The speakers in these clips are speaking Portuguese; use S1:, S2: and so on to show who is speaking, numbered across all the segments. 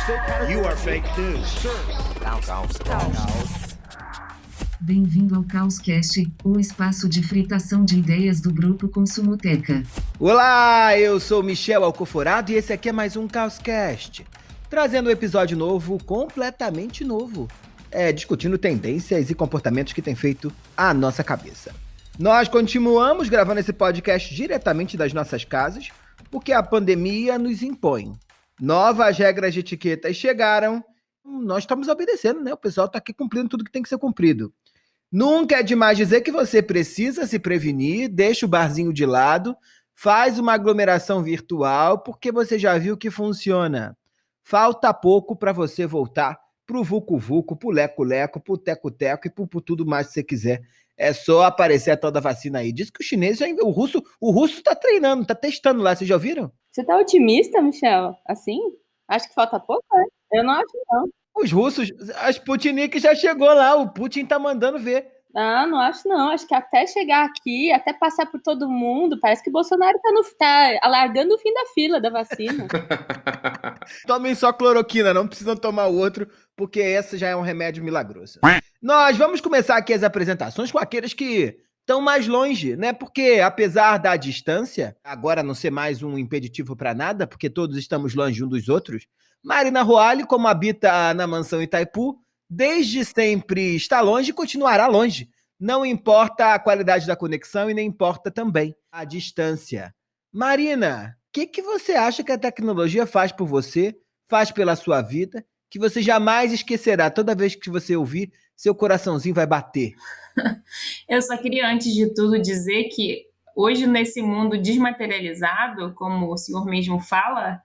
S1: You are fake news.
S2: Bem-vindo ao CaosCast, o espaço de fritação de ideias do grupo Consumoteca.
S3: Olá, eu sou Michel Alcoforado e esse aqui é mais um CaosCast, trazendo um episódio novo, completamente novo, discutindo tendências e comportamentos que têm feito a nossa cabeça. Nós continuamos gravando esse podcast diretamente das nossas casas, porque a pandemia nos impõe. Novas regras de etiqueta chegaram, nós estamos obedecendo, né? O pessoal está aqui cumprindo tudo que tem que ser cumprido. Nunca é demais dizer que você precisa se prevenir, deixa o barzinho de lado, faz uma aglomeração virtual, porque você já viu que funciona. Falta pouco para você voltar pro vucu-vucu, pro leco-leco, pro teco-teco e pro tudo mais que você quiser. É só aparecer a tal da vacina aí. Diz que o chinês, o russo tá treinando, tá testando lá, vocês já ouviram?
S4: Você tá otimista, Michel? Assim? Acho que falta pouco, né? Eu não acho, não.
S3: Os russos, a Sputnik já chegou lá, o Putin tá mandando ver.
S4: Não acho não. Acho que até chegar aqui, até passar por todo mundo, parece que o Bolsonaro tá alargando o fim da fila da vacina.
S3: Tomem só cloroquina, não precisam tomar o outro, porque esse já é um remédio milagroso. Nós vamos começar aqui as apresentações com aqueles que estão mais longe, né? Porque apesar da distância, agora não ser mais um impeditivo para nada, porque todos estamos longe um dos outros, Marina Roale, como habita na mansão Itaipu, desde sempre está longe e continuará longe. Não importa a qualidade da conexão e nem importa também a distância. Marina, o que você acha que a tecnologia faz por você, faz pela sua vida, que você jamais esquecerá? Toda vez que você ouvir, seu coraçãozinho vai bater.
S5: Eu só queria, antes de tudo, dizer que hoje, nesse mundo desmaterializado, como o senhor mesmo fala,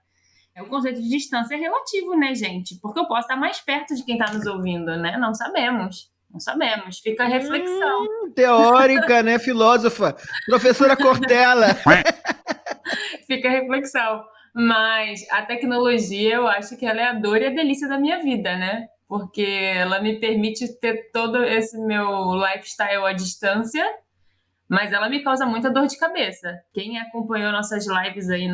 S5: o conceito de distância é relativo, né, gente? Porque eu posso estar mais perto de quem está nos ouvindo, né? Não sabemos. Fica a reflexão.
S3: Teórica, né? Filósofa. Professora Cortella.
S5: Fica a reflexão. Mas a tecnologia, eu acho que ela é a dor e a delícia da minha vida, né? Porque ela me permite ter todo esse meu lifestyle à distância, mas ela me causa muita dor de cabeça. Quem acompanhou nossas lives aí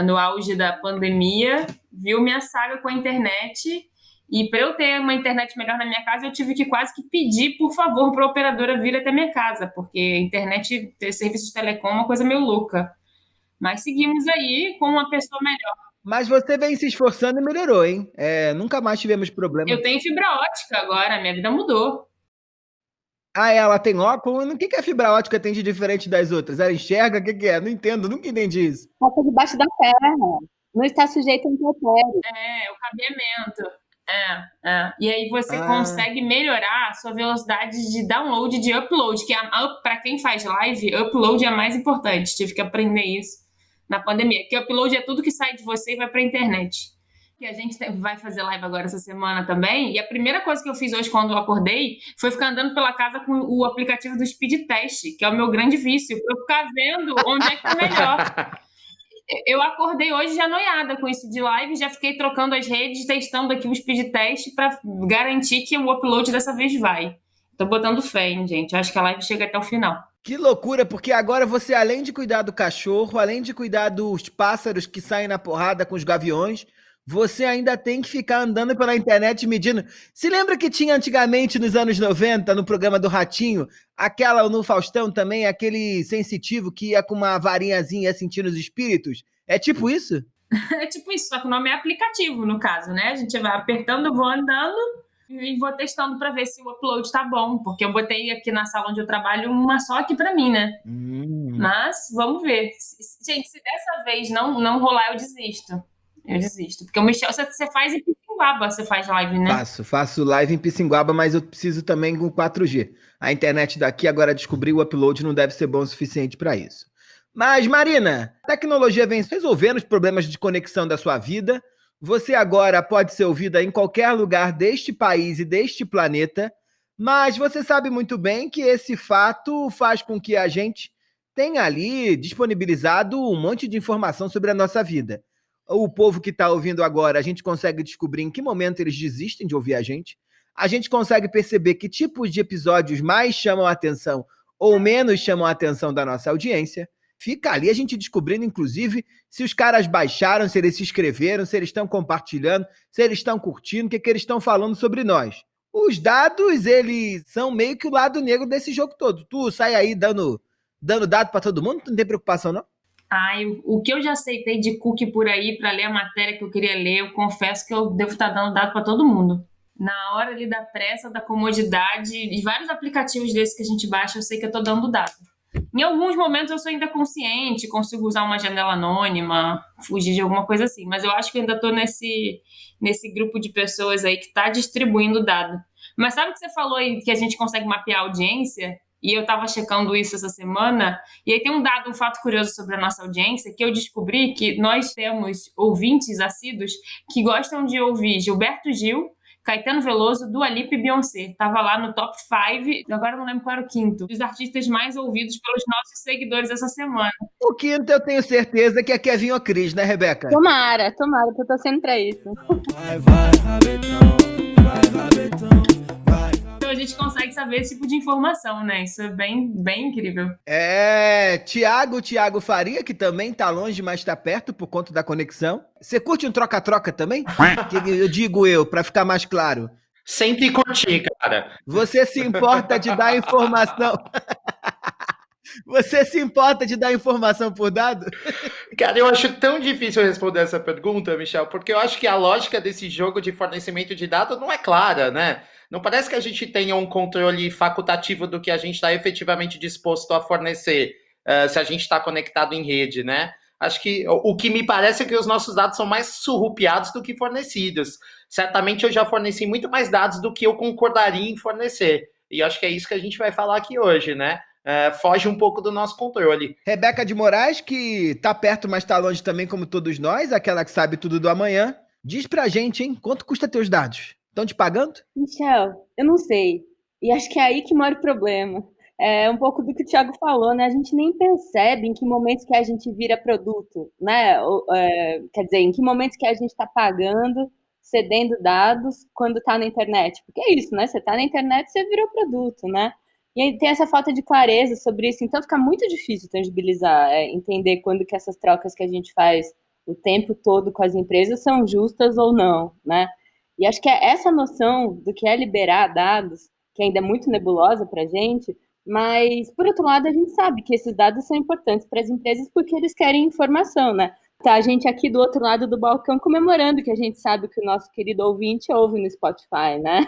S5: no auge da pandemia, viu minha saga com a internet, e para eu ter uma internet melhor na minha casa, eu tive que quase que pedir, por favor, para a operadora vir até minha casa, porque internet, ter serviço de telecom é uma coisa meio louca. Mas seguimos aí com uma pessoa melhor.
S3: Mas você vem se esforçando e melhorou, hein? Nunca mais tivemos problema.
S5: Eu tenho fibra ótica agora, minha vida mudou.
S3: Ah, ela tem óculos? O que a fibra ótica tem de diferente das outras? Ela enxerga? O que é? Não entendo, nunca entendi isso.
S4: Passa debaixo da terra. Não está sujeito a intempéries.
S5: O cabeamento. E aí você consegue melhorar a sua velocidade de download e de upload, que para quem faz live, upload é mais importante. Tive que aprender isso na pandemia, que upload é tudo que sai de você e vai para a internet. Que a gente vai fazer live agora essa semana também, e a primeira coisa que eu fiz hoje quando eu acordei foi ficar andando pela casa com o aplicativo do Speed Test, que é o meu grande vício, pra eu ficar vendo onde é que é melhor. Eu acordei hoje já noiada com isso de live, já fiquei trocando as redes, testando aqui o Speed Test para garantir que o upload dessa vez vai. Tô botando fé, hein, gente? Acho que a live chega até o final.
S3: Que loucura, porque agora você, além de cuidar do cachorro, além de cuidar dos pássaros que saem na porrada com os gaviões, você ainda tem que ficar andando pela internet medindo. Se lembra que tinha antigamente, nos anos 90, no programa do Ratinho, aquela no Faustão também, aquele sensitivo que ia com uma varinhazinha sentindo os espíritos? É tipo isso?
S5: É tipo isso, só que o nome é aplicativo, no caso, né? A gente vai apertando, eu vou andando e vou testando para ver se o upload tá bom, porque eu botei aqui na sala onde eu trabalho uma só aqui para mim, né? Mas vamos ver. Gente, se dessa vez não rolar, eu desisto. Porque o Michel, você faz em Pissinguaba, você faz live, né?
S3: Faço live em Pissinguaba, mas eu preciso também com 4G. A internet daqui agora descobriu o upload, não deve ser bom o suficiente para isso. Mas, Marina, a tecnologia vem resolvendo os problemas de conexão da sua vida. Você agora pode ser ouvida em qualquer lugar deste país e deste planeta, mas você sabe muito bem que esse fato faz com que a gente tenha ali disponibilizado um monte de informação sobre a nossa vida. O povo que está ouvindo agora, a gente consegue descobrir em que momento eles desistem de ouvir a gente. A gente consegue perceber que tipos de episódios mais chamam a atenção ou menos chamam a atenção da nossa audiência. Fica ali a gente descobrindo, inclusive, se os caras baixaram, se eles se inscreveram, se eles estão compartilhando, se eles estão curtindo, o que eles estão falando sobre nós. Os dados, eles são meio que o lado negro desse jogo todo. Tu sai aí dando dado pra todo mundo? Tu não tem preocupação, não?
S5: O que eu já aceitei de cookie por aí para ler a matéria que eu queria ler, eu confesso que eu devo estar dando dado para todo mundo. Na hora ali da pressa, da comodidade, e vários aplicativos desses que a gente baixa, eu sei que eu tô dando dado. Em alguns momentos eu sou ainda consciente, consigo usar uma janela anônima, fugir de alguma coisa assim, mas eu acho que eu ainda tô nesse grupo de pessoas aí que tá distribuindo dado. Mas sabe o que você falou aí, que a gente consegue mapear a audiência? E eu tava checando isso essa semana, e aí tem um fato curioso sobre a nossa audiência, que eu descobri que nós temos ouvintes assíduos que gostam de ouvir Gilberto Gil, Caetano Veloso, Dua Lipa e Beyoncé. Tava lá no top 5, agora eu não lembro qual era o quinto, dos artistas mais ouvidos pelos nossos seguidores essa semana.
S3: O quinto eu tenho certeza que é Kevin ou Cris, né, Rebeca?
S4: Tomara, que eu tô torcendo pra isso.
S5: Então a gente consegue saber esse tipo de informação, né? Isso é bem, bem incrível.
S3: Tiago Faria, que também tá longe, mas tá perto por conta da conexão. Você curte um troca-troca também? Que eu digo pra ficar mais claro.
S6: Sempre curti, cara.
S3: Você se importa de dar informação? Você se importa de dar informação por dado?
S6: Cara, eu acho tão difícil responder essa pergunta, Michel, porque eu acho que a lógica desse jogo de fornecimento de dados não é clara, né? Não parece que a gente tenha um controle facultativo do que a gente está efetivamente disposto a fornecer, se a gente está conectado em rede, né? Acho que o que me parece é que os nossos dados são mais surrupiados do que fornecidos. Certamente eu já forneci muito mais dados do que eu concordaria em fornecer. E acho que é isso que a gente vai falar aqui hoje, né? Foge um pouco do nosso controle.
S3: Rebeca de Moraes, que tá perto, mas tá longe também, como todos nós, aquela que sabe tudo do amanhã. Diz pra gente, hein? Quanto custa teus dados? Estão te pagando?
S4: Michel, eu não sei. E acho que é aí que mora o problema. É um pouco do que o Thiago falou, né? A gente nem percebe em que momentos que a gente vira produto, né? Quer dizer, em que momentos que a gente está pagando, cedendo dados quando está na internet. Porque é isso, né? Você está na internet, você virou produto, né? E aí tem essa falta de clareza sobre isso, então fica muito difícil tangibilizar, entender quando que essas trocas que a gente faz o tempo todo com as empresas são justas ou não, né? E acho que é essa noção do que é liberar dados, que ainda é muito nebulosa para a gente, mas, por outro lado, a gente sabe que esses dados são importantes para as empresas porque eles querem informação, né? Tá a gente aqui do outro lado do balcão comemorando que a gente sabe que o nosso querido ouvinte ouve no Spotify, né?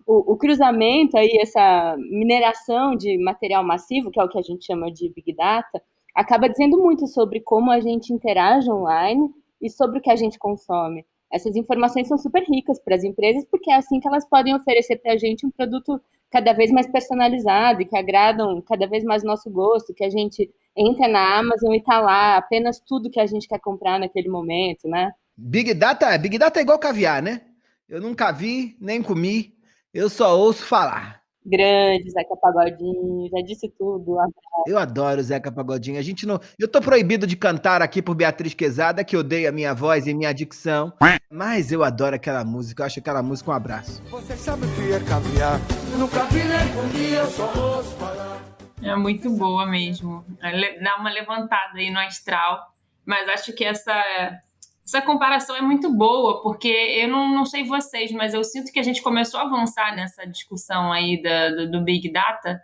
S4: O cruzamento aí, essa mineração de material massivo, que é o que a gente chama de Big Data, acaba dizendo muito sobre como a gente interage online e sobre o que a gente consome. Essas informações são super ricas para as empresas, porque é assim que elas podem oferecer para a gente um produto cada vez mais personalizado e que agradam cada vez mais o nosso gosto, que a gente entra na Amazon e tá lá apenas tudo que a gente quer comprar naquele momento, né?
S3: Big Data é igual caviar, né? Eu nunca vi, nem comi, eu só ouço falar.
S4: Grande, Zeca Pagodinho, já disse tudo.
S3: Eu adoro o Zeca Pagodinho. Eu tô proibido de cantar aqui por Beatriz Quezada, que odeia a minha voz e minha dicção. Mas eu adoro aquela música, eu acho aquela música um abraço.
S7: Você sabe o que é caviar? Nunca vi nem um dia, eu só ouço falar.
S5: É muito boa mesmo. Dá uma levantada aí no astral. Mas acho que essa comparação é muito boa, porque eu não sei vocês, mas eu sinto que a gente começou a avançar nessa discussão aí do Big Data.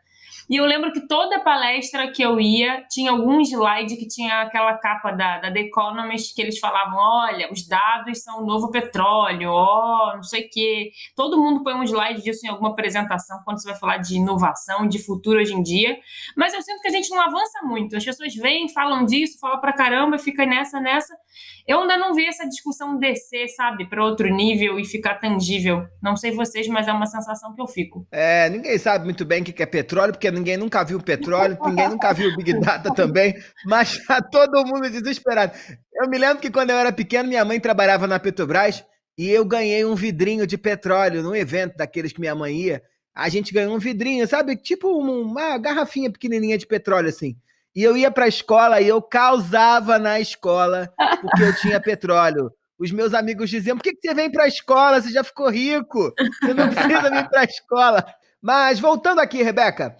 S5: E eu lembro que toda palestra que eu ia tinha algum slide que tinha aquela capa da The Economist, que eles falavam, olha, os dados são o novo petróleo, não sei o quê. Todo mundo põe um slide disso em alguma apresentação quando você vai falar de inovação, de futuro hoje em dia. Mas eu sinto que a gente não avança muito. As pessoas vêm, falam disso, falam pra caramba, fica nessa. Eu ainda não vi essa discussão descer, sabe, para outro nível e ficar tangível. Não sei vocês, mas é uma sensação que eu fico.
S3: Ninguém sabe muito bem o que é petróleo, porque ninguém nunca viu petróleo, ninguém nunca viu Big Data também, mas tá todo mundo desesperado. Eu me lembro que quando eu era pequeno, minha mãe trabalhava na Petrobras e eu ganhei um vidrinho de petróleo num evento daqueles que minha mãe ia. A gente ganhou um vidrinho, sabe? Tipo uma garrafinha pequenininha de petróleo, assim. E eu ia pra escola e eu causava na escola porque eu tinha petróleo. Os meus amigos diziam, por que você vem pra escola? Você já ficou rico. Você não precisa vir pra escola. Mas voltando aqui, Rebeca,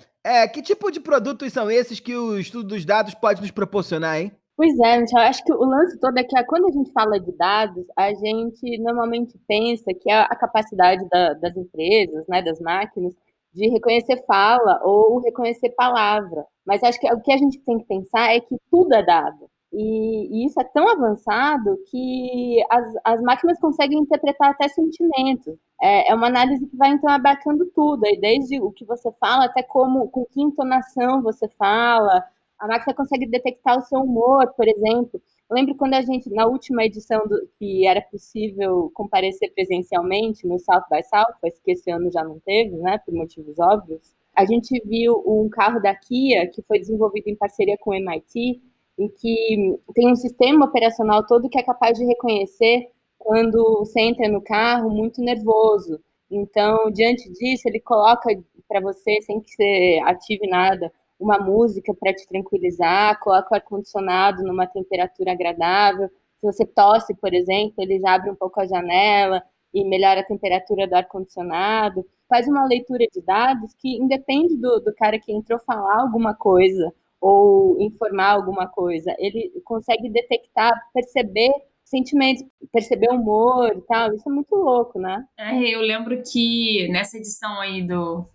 S3: Que tipo de produtos são esses que o estudo dos dados pode nos proporcionar, hein?
S4: Pois é, Michel, eu acho que o lance todo é que quando a gente fala de dados, a gente normalmente pensa que é a capacidade das empresas, né, das máquinas, de reconhecer fala ou reconhecer palavra. Mas acho que o que a gente tem que pensar é que tudo é dado. E isso é tão avançado que as máquinas conseguem interpretar até sentimentos. É uma análise que vai, então, abarcando tudo, aí desde o que você fala até com que entonação você fala. A máquina consegue detectar o seu humor, por exemplo. Eu lembro quando a gente, na última edição que era possível comparecer presencialmente no South by Southwest, que esse ano já não teve, né, por motivos óbvios, a gente viu um carro da Kia que foi desenvolvido em parceria com o MIT, em que tem um sistema operacional todo que é capaz de reconhecer quando você entra no carro muito nervoso. Então, diante disso, ele coloca para você, sem que você ative nada, uma música para te tranquilizar, coloca o ar-condicionado numa temperatura agradável. Se você tosse, por exemplo, ele já abre um pouco a janela e melhora a temperatura do ar-condicionado. Faz uma leitura de dados que independe do cara que entrou falar alguma coisa ou informar alguma coisa. Ele consegue detectar, perceber sentimentos, perceber humor e tal. Isso é muito louco, né?
S5: Eu lembro que nessa edição aí do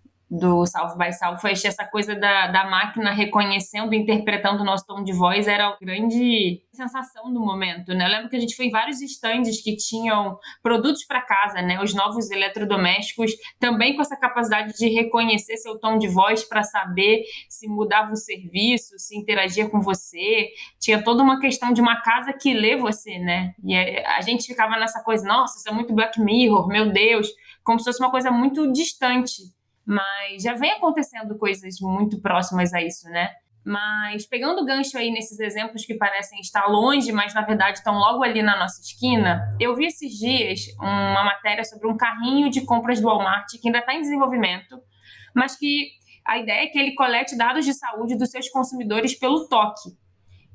S5: South by Southwest, essa coisa da máquina reconhecendo, interpretando o nosso tom de voz era a grande sensação do momento, né? Eu lembro que a gente foi em vários estandes que tinham produtos para casa, né? Os novos eletrodomésticos, também com essa capacidade de reconhecer seu tom de voz para saber se mudava o serviço, se interagia com você. Tinha toda uma questão de uma casa que lê você, né? E a gente ficava nessa coisa, nossa, isso é muito Black Mirror, meu Deus, como se fosse uma coisa muito distante. Mas já vem acontecendo coisas muito próximas a isso, né? Mas pegando o gancho aí nesses exemplos que parecem estar longe, mas na verdade estão logo ali na nossa esquina, eu vi esses dias uma matéria sobre um carrinho de compras do Walmart que ainda está em desenvolvimento, mas que a ideia é que ele colete dados de saúde dos seus consumidores pelo toque.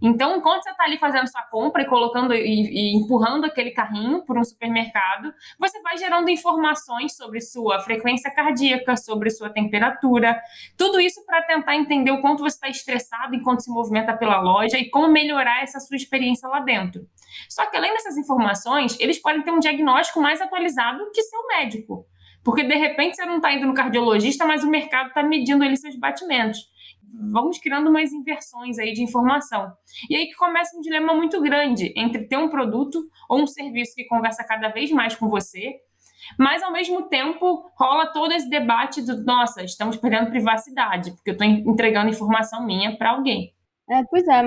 S5: Então, enquanto você está ali fazendo sua compra e colocando e empurrando aquele carrinho por um supermercado, você vai gerando informações sobre sua frequência cardíaca, sobre sua temperatura, tudo isso para tentar entender o quanto você está estressado enquanto se movimenta pela loja e como melhorar essa sua experiência lá dentro. Só que além dessas informações, eles podem ter um diagnóstico mais atualizado que seu médico. Porque de repente você não está indo no cardiologista, mas o mercado está medindo ali seus batimentos. Vamos criando umas inversões aí de informação. E aí que começa um dilema muito grande entre ter um produto ou um serviço que conversa cada vez mais com você, mas ao mesmo tempo rola todo esse debate do, nossa, estamos perdendo privacidade, porque eu estou entregando informação minha para alguém.
S4: Pois é,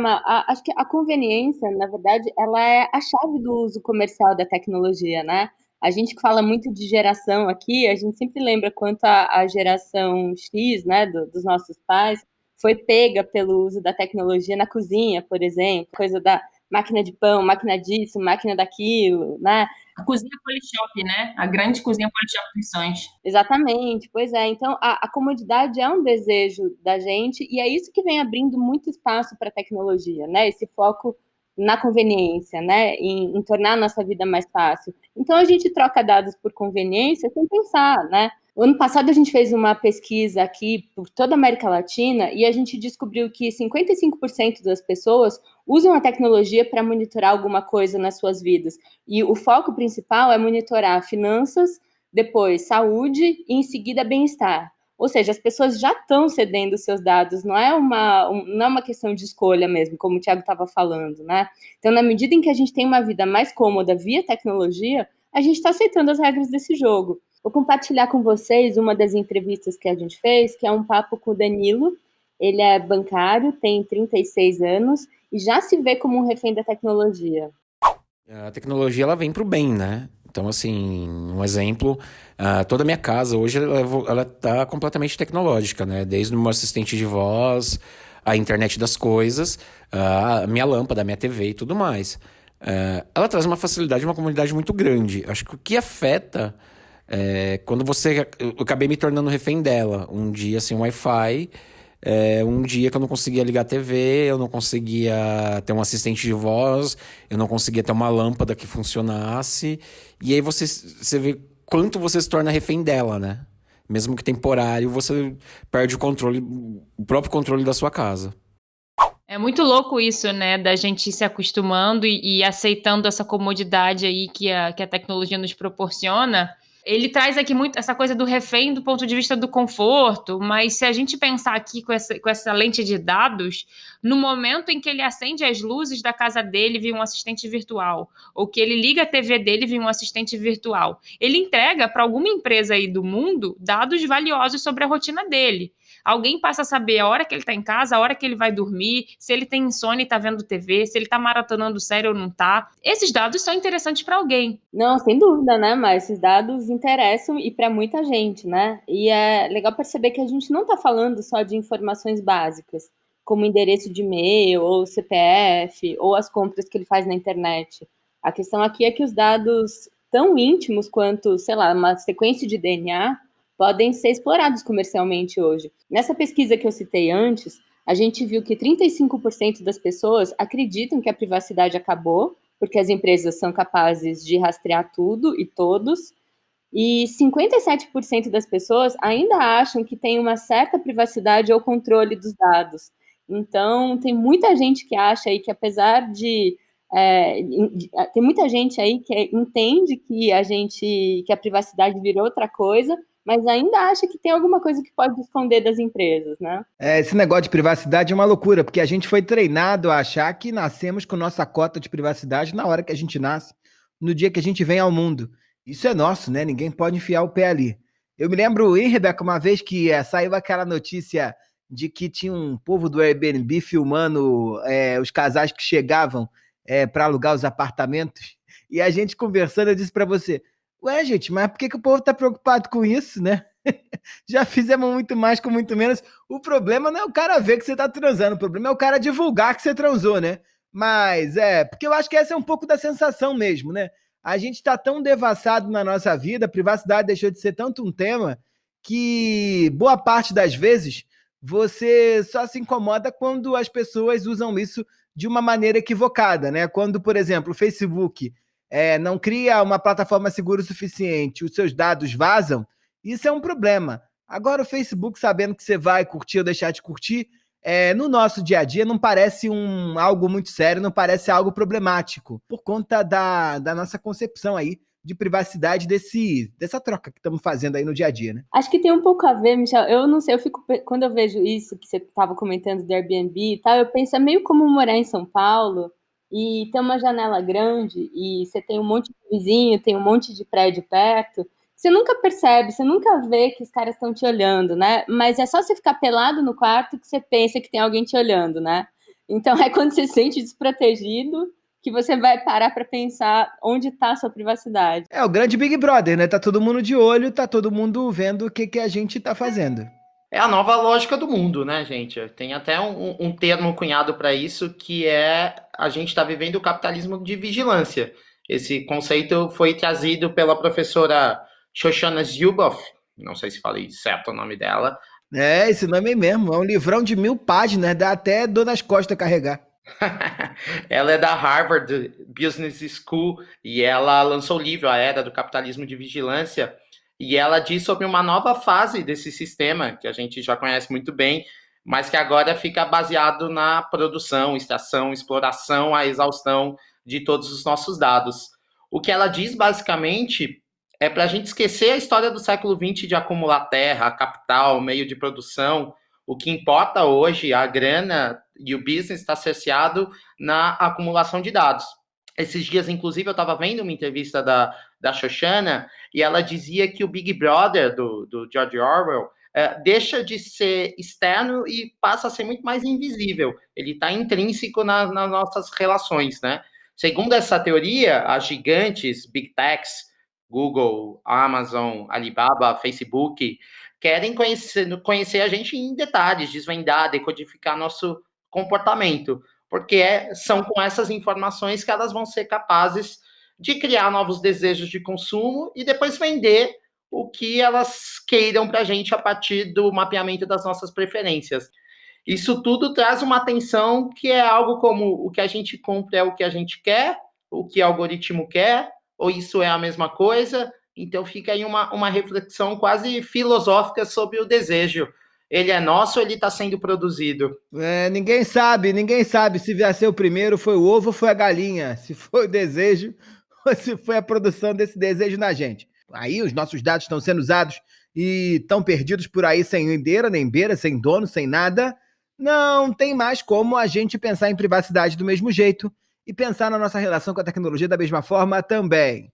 S4: acho que a conveniência, na verdade, ela é a chave do uso comercial da tecnologia, né? A gente que fala muito de geração aqui, a gente sempre lembra quanto a geração X, né, dos nossos pais, foi pega pelo uso da tecnologia na cozinha, por exemplo, coisa da máquina de pão, máquina disso, máquina daquilo, né?
S5: A cozinha Polishop, né? A grande cozinha Polishop dos sonhos.
S4: Exatamente, pois é. Então, a comodidade é um desejo da gente e é isso que vem abrindo muito espaço para a tecnologia, né? Esse foco na conveniência, né? Em tornar a nossa vida mais fácil. Então, a gente troca dados por conveniência sem pensar, né? O ano passado a gente fez uma pesquisa aqui por toda a América Latina e a gente descobriu que 55% das pessoas usam a tecnologia para monitorar alguma coisa nas suas vidas. E o foco principal é monitorar finanças, depois saúde e em seguida bem-estar. Ou seja, as pessoas já estão cedendo seus dados, não é uma questão de escolha mesmo, como o Thiago estava falando, né? Então, na medida em que a gente tem uma vida mais cômoda via tecnologia, a gente está aceitando as regras desse jogo. Vou compartilhar com vocês uma das entrevistas que a gente fez, que é um papo com o Danilo. Ele é bancário, tem 36 anos e já se vê como um refém da tecnologia.
S8: A tecnologia, ela vem para o bem, né? Então, assim, um exemplo, toda a minha casa hoje, ela tá completamente tecnológica, né? Desde o meu assistente de voz, a internet das coisas, a minha lâmpada, a minha TV e tudo mais. Ela traz uma facilidade, uma comunidade muito grande. Acho que o que afeta quando eu acabei me tornando refém dela. Um dia sem Wi-Fi, um dia que eu não conseguia ligar a TV, eu não conseguia ter um assistente de voz, eu não conseguia ter uma lâmpada que funcionasse. E aí você vê quanto você se torna refém dela, né? mesmo que temporário, você perde o próprio controle da sua casa.
S5: É muito louco isso, né, da gente ir se acostumando e aceitando essa comodidade aí que a tecnologia nos proporciona. Ele traz aqui muito essa coisa do refém do ponto de vista do conforto, mas se a gente pensar aqui com essa lente de dados, no momento em que ele acende as luzes da casa dele, vem um assistente virtual, ou que ele liga a TV dele, vem um assistente virtual, ele entrega para alguma empresa aí do mundo dados valiosos sobre a rotina dele. Alguém passa a saber a hora que ele está em casa, a hora que ele vai dormir, se ele tem insônia e está vendo TV, se ele está maratonando série ou não está. Esses dados são interessantes para alguém.
S4: Não, sem dúvida, né? Mas esses dados interessam e para muita gente, né? E é legal perceber que a gente não está falando só de informações básicas, como endereço de e-mail, ou CPF, ou as compras que ele faz na internet. A questão aqui é que os dados tão íntimos quanto, sei lá, uma sequência de DNA podem ser explorados comercialmente hoje. Nessa pesquisa que eu citei antes, a gente viu que 35% das pessoas acreditam que a privacidade acabou, porque as empresas são capazes de rastrear tudo e todos, e 57% das pessoas ainda acham que tem uma certa privacidade ou controle dos dados. Então, tem muita gente que acha aí que, apesar de... tem muita gente aí que entende que a privacidade virou outra coisa, mas ainda acha que tem alguma coisa que pode esconder das empresas, né?
S3: Esse negócio de privacidade é uma loucura, porque a gente foi treinado a achar que nascemos com nossa cota de privacidade na hora que a gente nasce, no dia que a gente vem ao mundo. Isso é nosso, né? Ninguém pode enfiar o pé ali. Eu me lembro, hein, Rebeca, uma vez que saiu aquela notícia de que tinha um povo do Airbnb filmando os casais que chegavam para alugar os apartamentos, e a gente conversando, eu disse para você, ué, gente, mas por que o povo tá preocupado com isso, né? Já fizemos muito mais com muito menos. O problema não é o cara ver que você tá transando, o problema é o cara divulgar que você transou, né? Mas porque eu acho que essa é um pouco da sensação mesmo, né? A gente tá tão devassado na nossa vida, a privacidade deixou de ser tanto um tema, que boa parte das vezes você só se incomoda quando as pessoas usam isso de uma maneira equivocada, né? Quando, por exemplo, o Facebook não cria uma plataforma segura o suficiente, os seus dados vazam, isso é um problema. Agora, o Facebook, sabendo que você vai curtir ou deixar de curtir, no nosso dia a dia não parece algo muito sério, não parece algo problemático, por conta da nossa concepção aí de privacidade dessa troca que estamos fazendo aí no dia a dia, né?
S4: Acho que tem um pouco a ver, Michel. Eu não sei, quando eu vejo isso que você estava comentando do Airbnb e tal, eu penso, é meio como morar em São Paulo e ter uma janela grande e você tem um monte de vizinho, tem um monte de prédio perto. Você nunca percebe, você nunca vê que os caras estão te olhando, né? Mas é só você ficar pelado no quarto que você pensa que tem alguém te olhando, né? Então é quando você se sente desprotegido que você vai parar para pensar onde está a sua privacidade.
S3: É o grande Big Brother, né? Tá todo mundo de olho, tá todo mundo vendo o que a gente tá fazendo.
S6: É a nova lógica do mundo, né, gente? Tem até um termo cunhado para isso, que a gente está vivendo o capitalismo de vigilância. Esse conceito foi trazido pela professora Shoshana Zuboff, não sei se falei certo o nome dela.
S3: Esse nome é mesmo, é um livrão de 1000 páginas, dá até dor nas costas carregar.
S6: Ela é da Harvard Business School e ela lançou o livro A Era do Capitalismo de Vigilância, e ela diz sobre uma nova fase desse sistema, que a gente já conhece muito bem, mas que agora fica baseado na produção, extração, exploração, a exaustão de todos os nossos dados. O que ela diz, basicamente, é para a gente esquecer a história do século XX de acumular terra, capital, meio de produção. O que importa hoje, a grana e o business está cerceado na acumulação de dados. Esses dias, inclusive, eu estava vendo uma entrevista da Shoshana e ela dizia que o Big Brother do George Orwell deixa de ser externo e passa a ser muito mais invisível. Ele está intrínseco nas nossas relações, né? Segundo essa teoria, as gigantes, Big Techs, Google, Amazon, Alibaba, Facebook, querem conhecer a gente em detalhes, desvendar, decodificar nosso comportamento, porque são com essas informações que elas vão ser capazes de criar novos desejos de consumo e depois vender o que elas queiram para a gente a partir do mapeamento das nossas preferências. Isso tudo traz uma atenção que é algo como o que a gente compra é o que a gente quer, o que o algoritmo quer, ou isso é a mesma coisa, Então fica aí uma reflexão quase filosófica sobre o desejo. Ele é nosso ou ele está sendo produzido?
S3: Ninguém sabe se vai ser o primeiro, foi o ovo ou foi a galinha, se foi o desejo ou se foi a produção desse desejo na gente. Aí os nossos dados estão sendo usados e estão perdidos por aí sem endeira, nem beira, sem dono, sem nada. Não tem mais como a gente pensar em privacidade do mesmo jeito e pensar na nossa relação com a tecnologia da mesma forma também.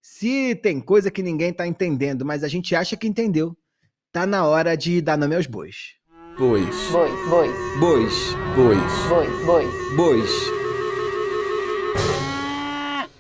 S3: Se tem coisa que ninguém está entendendo, mas a gente acha que entendeu, tá na hora de dar nome aos bois.
S8: Bois.
S3: Bois. Bois.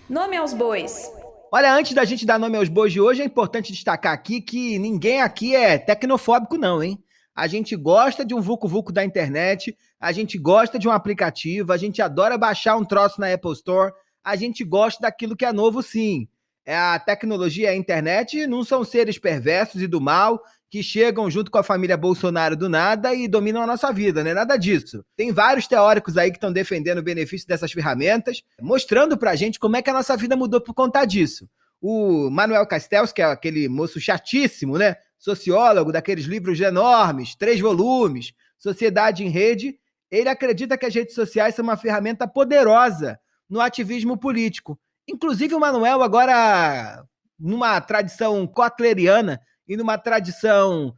S9: Nome aos bois.
S3: Olha, antes da gente dar nome aos bois de hoje, é importante destacar aqui que ninguém aqui é tecnofóbico não, hein? A gente gosta de um vucu-vucu da internet, a gente gosta de um aplicativo, a gente adora baixar um troço na Apple Store, a gente gosta daquilo que é novo, sim. A tecnologia e a internet não são seres perversos e do mal que chegam junto com a família Bolsonaro do nada e dominam a nossa vida, não é nada disso. Tem vários teóricos aí que estão defendendo o benefício dessas ferramentas, mostrando pra gente como é que a nossa vida mudou por conta disso. O Manuel Castells, que é aquele moço chatíssimo, né? Sociólogo daqueles livros enormes, 3 volumes, Sociedade em Rede, ele acredita que as redes sociais são uma ferramenta poderosa no ativismo político. Inclusive o Manuel agora, numa tradição kotleriana e numa tradição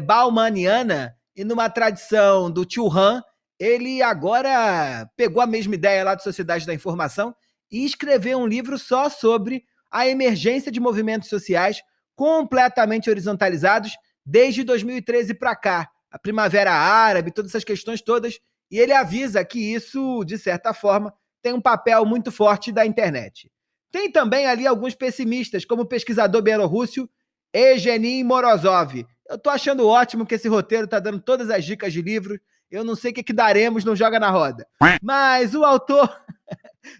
S3: baumaniana e numa tradição do Tio Han, ele agora pegou a mesma ideia lá de Sociedade da Informação e escreveu um livro só sobre a emergência de movimentos sociais completamente horizontalizados desde 2013 para cá. A Primavera Árabe, todas essas questões todas. E ele avisa que isso, de certa forma, tem um papel muito forte da internet. Tem também ali alguns pessimistas, como o pesquisador bielorrússio Evgeny Morozov. Eu tô achando ótimo que esse roteiro tá dando todas as dicas de livros. Eu não sei o que daremos, não joga na roda. Mas o autor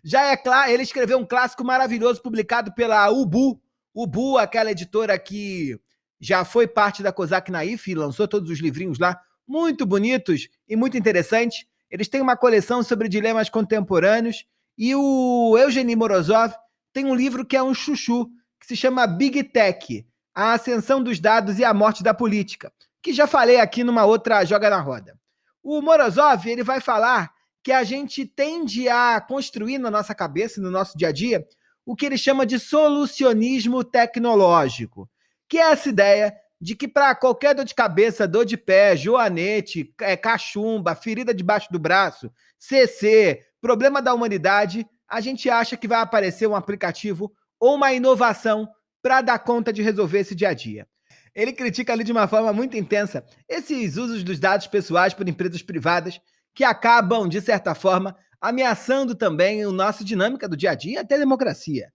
S3: já é claro, ele escreveu um clássico maravilhoso publicado pela Ubu. Ubu, aquela editora que já foi parte da Kozak Naif e lançou todos os livrinhos lá, muito bonitos e muito interessantes. Eles têm uma coleção sobre dilemas contemporâneos e o Evgeny Morozov tem um livro que é um chuchu, que se chama Big Tech, a ascensão dos dados e a morte da política, que já falei aqui numa outra Joga na Roda. O Morozov, ele vai falar que a gente tende a construir na nossa cabeça, no nosso dia a dia, o que ele chama de solucionismo tecnológico, que é essa ideia de que para qualquer dor de cabeça, dor de pé, joanete, cachumba, ferida debaixo do braço, CC, problema da humanidade, a gente acha que vai aparecer um aplicativo ou uma inovação para dar conta de resolver esse dia a dia. Ele critica ali de uma forma muito intensa esses usos dos dados pessoais por empresas privadas que acabam, de certa forma, ameaçando também a nossa dinâmica do dia a dia, até a democracia.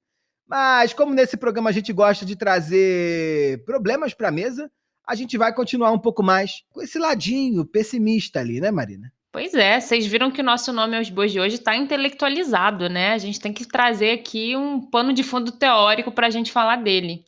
S3: Mas como nesse programa a gente gosta de trazer problemas para a mesa, a gente vai continuar um pouco mais com esse ladinho pessimista ali, né, Marina?
S5: Pois é, vocês viram que o nosso nome aos bois de hoje está intelectualizado, né? A gente tem que trazer aqui um pano de fundo teórico para a gente falar dele.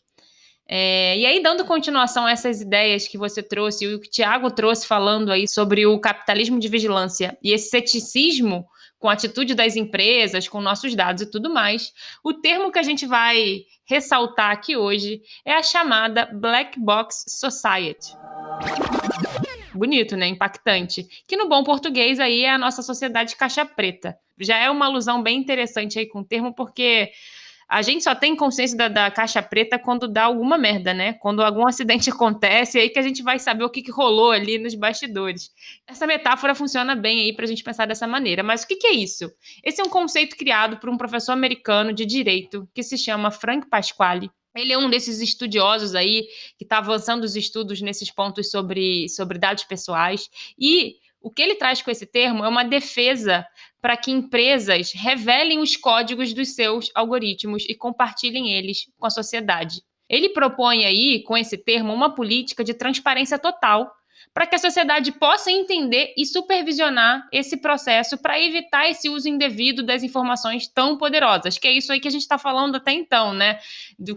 S5: E aí, dando continuação a essas ideias que você trouxe, e o que o Thiago trouxe falando aí sobre o capitalismo de vigilância e esse ceticismo com a atitude das empresas, com nossos dados e tudo mais, o termo que a gente vai ressaltar aqui hoje é a chamada Black Box Society. Bonito, né? Impactante. Que no bom português aí é a nossa sociedade caixa preta. Já é uma alusão bem interessante aí com o termo, porque a gente só tem consciência da caixa preta quando dá alguma merda, né? Quando algum acidente acontece, é aí que a gente vai saber o que rolou ali nos bastidores. Essa metáfora funciona bem aí pra gente pensar dessa maneira. Mas o que é isso? Esse é um conceito criado por um professor americano de direito que se chama Frank Pasquale. Ele é um desses estudiosos aí que está avançando os estudos nesses pontos sobre dados pessoais. E o que ele traz com esse termo é uma defesa para que empresas revelem os códigos dos seus algoritmos e compartilhem eles com a sociedade. Ele propõe aí, com esse termo, uma política de transparência total para que a sociedade possa entender e supervisionar esse processo para evitar esse uso indevido das informações tão poderosas, que é isso aí que a gente está falando até então, né?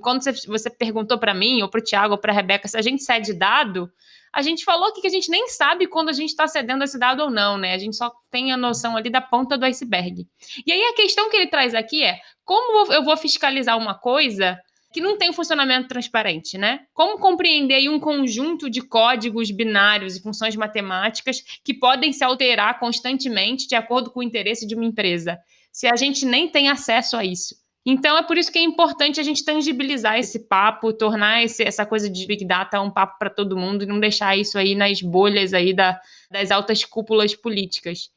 S5: Quando você perguntou para mim, ou para o Thiago, ou para a Rebeca, se a gente cede dado, a gente falou aqui que a gente nem sabe quando a gente está cedendo esse dado ou não, né? A gente só tem a noção ali da ponta do iceberg. E aí a questão que ele traz aqui é, como eu vou fiscalizar uma coisa que não tem um funcionamento transparente, né? Como compreender aí um conjunto de códigos binários e funções matemáticas que podem se alterar constantemente de acordo com o interesse de uma empresa, se a gente nem tem acesso a isso? Então, é por isso que é importante a gente tangibilizar esse papo, tornar essa coisa de Big Data um papo para todo mundo e não deixar isso aí nas bolhas aí das altas cúpulas políticas.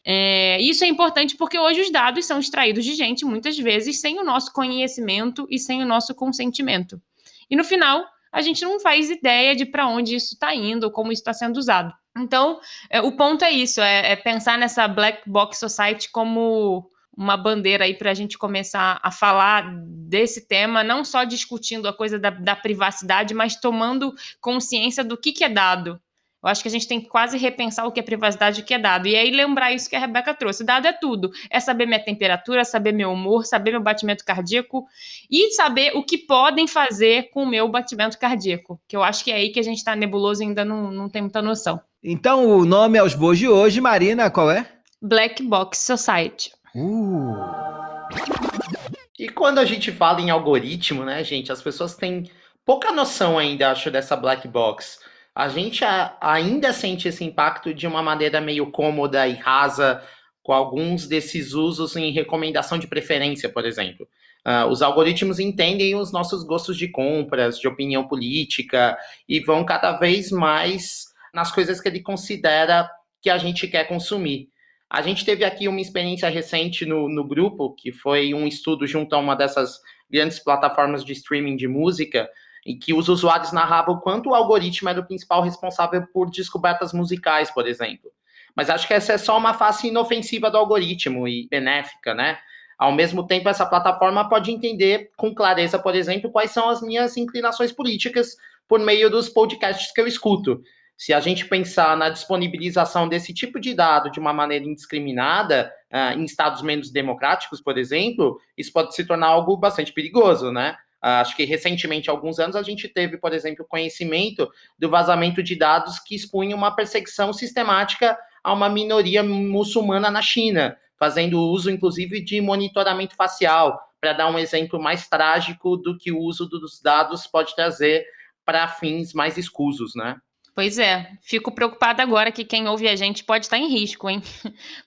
S5: Isso é importante porque hoje os dados são extraídos de gente, muitas vezes, sem o nosso conhecimento e sem o nosso consentimento. E no final, a gente não faz ideia de para onde isso está indo, como isso está sendo usado. Então, o ponto é isso, é pensar nessa Black Box Society como uma bandeira aí para a gente começar a falar desse tema, não só discutindo a coisa da privacidade, mas tomando consciência do que é dado. Eu acho que a gente tem que quase repensar o que é privacidade e o que é dado. E aí lembrar isso que a Rebeca trouxe. Dado é tudo. É saber minha temperatura, saber meu humor, saber meu batimento cardíaco e saber o que podem fazer com o meu batimento cardíaco. Que eu acho que é aí que a gente está nebuloso e ainda não tem muita noção.
S3: Então, o nome aos bois de hoje, Marina, qual é?
S5: Black Box Society.
S6: E quando a gente fala em algoritmo, né, gente, as pessoas têm pouca noção ainda, acho, dessa black box. A gente ainda sente esse impacto de uma maneira meio cômoda e rasa, com alguns desses usos em recomendação de preferência, por exemplo. Os algoritmos entendem os nossos gostos de compras, de opinião política, e vão cada vez mais nas coisas que ele considera que a gente quer consumir. A gente teve aqui uma experiência recente no grupo, que foi um estudo junto a uma dessas grandes plataformas de streaming de música, em que os usuários narravam o quanto o algoritmo era o principal responsável por descobertas musicais, por exemplo. Mas acho que essa é só uma face inofensiva do algoritmo e benéfica, né? Ao mesmo tempo, essa plataforma pode entender com clareza, por exemplo, quais são as minhas inclinações políticas por meio dos podcasts que eu escuto. Se a gente pensar na disponibilização desse tipo de dado de uma maneira indiscriminada, em estados menos democráticos, por exemplo, isso pode se tornar algo bastante perigoso, né? Acho que recentemente, há alguns anos, a gente teve, por exemplo, conhecimento do vazamento de dados que expunham uma perseguição sistemática a uma minoria muçulmana na China, fazendo uso, inclusive, de monitoramento facial, para dar um exemplo mais trágico do que o uso dos dados pode trazer para fins mais escusos, né?
S5: Pois é, fico preocupada agora que quem ouve a gente pode estar em risco, hein?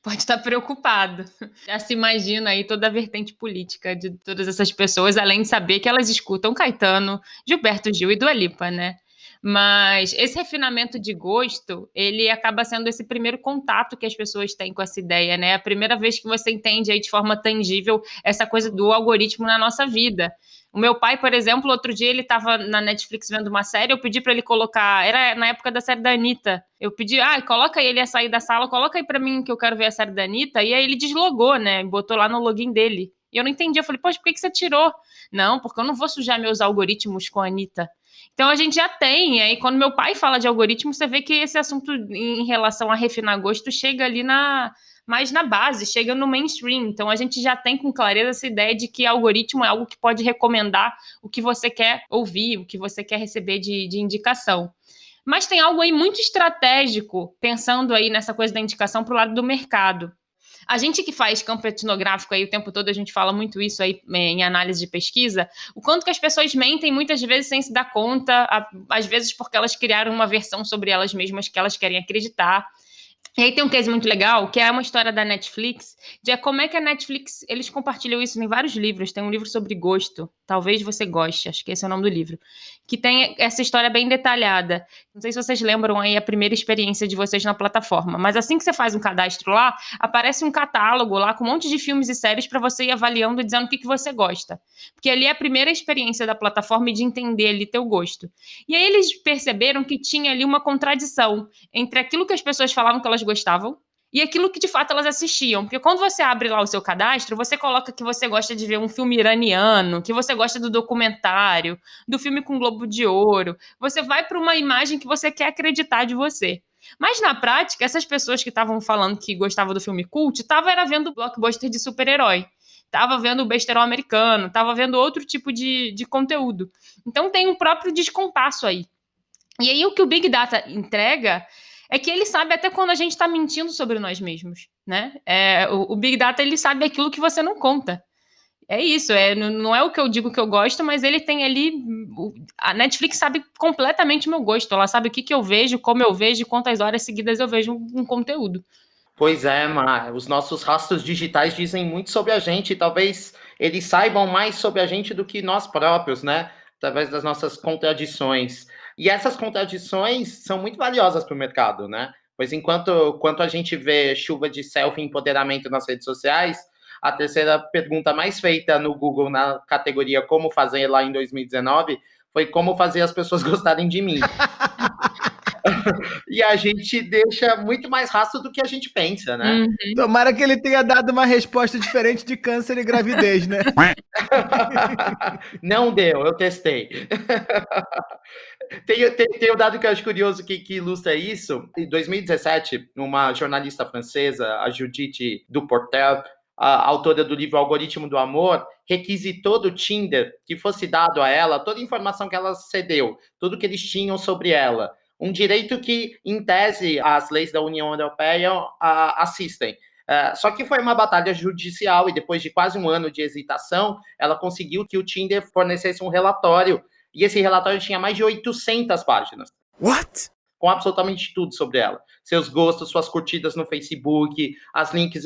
S5: Pode estar preocupado. Já se imagina aí toda a vertente política de todas essas pessoas, além de saber que elas escutam Caetano, Gilberto Gil e Dua Lipa, né? Mas esse refinamento de gosto, ele acaba sendo esse primeiro contato que as pessoas têm com essa ideia, né? A primeira vez que você entende aí de forma tangível essa coisa do algoritmo na nossa vida. O meu pai, por exemplo, outro dia ele estava na Netflix vendo uma série, eu pedi para ele colocar, era na época da série da Anitta, eu pedi, coloca aí, ele ia sair da sala, coloca aí para mim que eu quero ver a série da Anitta, e aí ele deslogou, né, botou lá no login dele. E eu não entendi, eu falei, poxa, por que você tirou? Não, porque eu não vou sujar meus algoritmos com a Anitta. Então a gente já tem, aí quando meu pai fala de algoritmo, você vê que esse assunto em relação a refinar gosto chega ali mais na base, chega no mainstream. Então a gente já tem com clareza essa ideia de que algoritmo é algo que pode recomendar o que você quer ouvir, o que você quer receber de indicação. Mas tem algo aí muito estratégico, pensando aí nessa coisa da indicação para o lado do mercado. A gente que faz campo etnográfico aí o tempo todo, a gente fala muito isso aí em análise de pesquisa, o quanto que as pessoas mentem muitas vezes sem se dar conta, às vezes porque elas criaram uma versão sobre elas mesmas que elas querem acreditar. E aí tem um case muito legal, que é uma história da Netflix, de como é que a Netflix, eles compartilham isso em vários livros, tem um livro sobre gosto, talvez você goste, acho que esse é o nome do livro, que tem essa história bem detalhada. Não sei se vocês lembram aí a primeira experiência de vocês na plataforma, mas assim que você faz um cadastro lá, aparece um catálogo lá com um monte de filmes e séries para você ir avaliando e dizendo o que você gosta. Porque ali é a primeira experiência da plataforma e de entender ali teu gosto. E aí eles perceberam que tinha ali uma contradição entre aquilo que as pessoas falavam que elas gostavam e aquilo que de fato elas assistiam, porque quando você abre lá o seu cadastro, você coloca que você gosta de ver um filme iraniano, que você gosta do documentário, do filme com Globo de Ouro, você vai para uma imagem que você quer acreditar de você. Mas na prática, essas pessoas que estavam falando que gostavam do filme cult, estavam vendo blockbuster de super-herói, estava vendo o besterol americano, estava vendo outro tipo de conteúdo. Então tem um próprio descompasso aí. E aí o que o Big Data entrega é que ele sabe até quando a gente está mentindo sobre nós mesmos, né? O Big Data, ele sabe aquilo que você não conta. é isso, não é o que eu digo que eu gosto, mas ele tem ali, a Netflix sabe completamente o meu gosto, ela sabe o que eu vejo, como eu vejo e quantas horas seguidas eu vejo um conteúdo.
S6: Pois é, Mar, os nossos rastros digitais dizem muito sobre a gente, e talvez eles saibam mais sobre a gente do que nós próprios, né? Através das nossas contradições. E essas contradições são muito valiosas para o mercado, né? Pois enquanto a gente vê chuva de self-empoderamento nas redes sociais, a terceira pergunta mais feita no Google na categoria Como Fazer lá em 2019 foi como fazer as pessoas gostarem de mim. E a gente deixa muito mais rastro do que a gente pensa, né?
S3: Tomara que ele tenha dado uma resposta diferente de câncer e gravidez, né?
S6: Não deu, eu testei. Tem um dado que eu acho curioso que ilustra isso. Em 2017, uma jornalista francesa, a Judith Duportel, a autora do livro Algoritmo do Amor, requisitou do Tinder que fosse dado a ela toda a informação que ela cedeu, tudo que eles tinham sobre ela. Um direito que, em tese, as leis da União Europeia assistem. Só que foi uma batalha judicial e depois de quase um ano de hesitação, ela conseguiu que o Tinder fornecesse um relatório. E esse relatório tinha mais de 800 páginas.
S7: What?
S6: Com absolutamente tudo sobre ela. Seus gostos, suas curtidas no Facebook,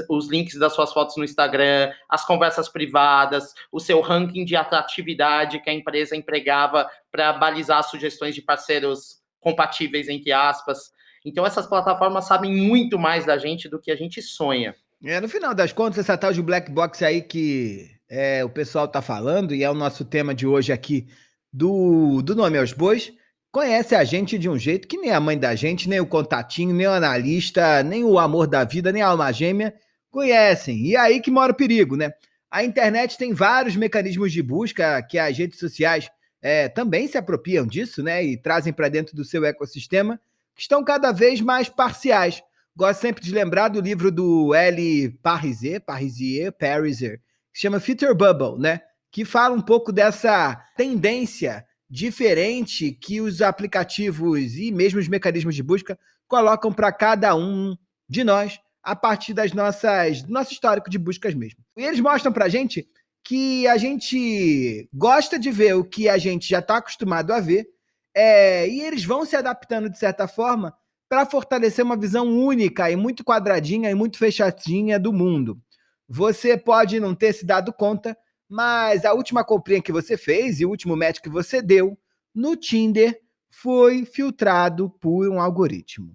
S6: os links das suas fotos no Instagram, as conversas privadas, o seu ranking de atratividade que a empresa empregava para balizar sugestões de parceiros compatíveis, entre aspas. Então, essas plataformas sabem muito mais da gente do que a gente sonha.
S3: No final das contas, essa tal de black box aí que o pessoal tá falando, e é o nosso tema de hoje aqui do Nome aos Bois, conhece a gente de um jeito que nem a mãe da gente, nem o contatinho, nem o analista, nem o amor da vida, nem a alma gêmea conhecem. E aí que mora o perigo, né? A internet tem vários mecanismos de busca que as redes sociais também se apropriam disso, né? E trazem para dentro do seu ecossistema, que estão cada vez mais parciais. Gosto sempre de lembrar do livro do L. Pariser, que se chama Filter Bubble, né? Que fala um pouco dessa tendência diferente que os aplicativos e mesmo os mecanismos de busca colocam para cada um de nós a partir do nosso histórico de buscas mesmo. E eles mostram para a gente que a gente gosta de ver o que a gente já está acostumado a ver, e eles vão se adaptando de certa forma para fortalecer uma visão única e muito quadradinha e muito fechadinha do mundo. Você pode não ter se dado conta, mas a última comprinha que você fez e o último match que você deu no Tinder foi filtrado por um algoritmo.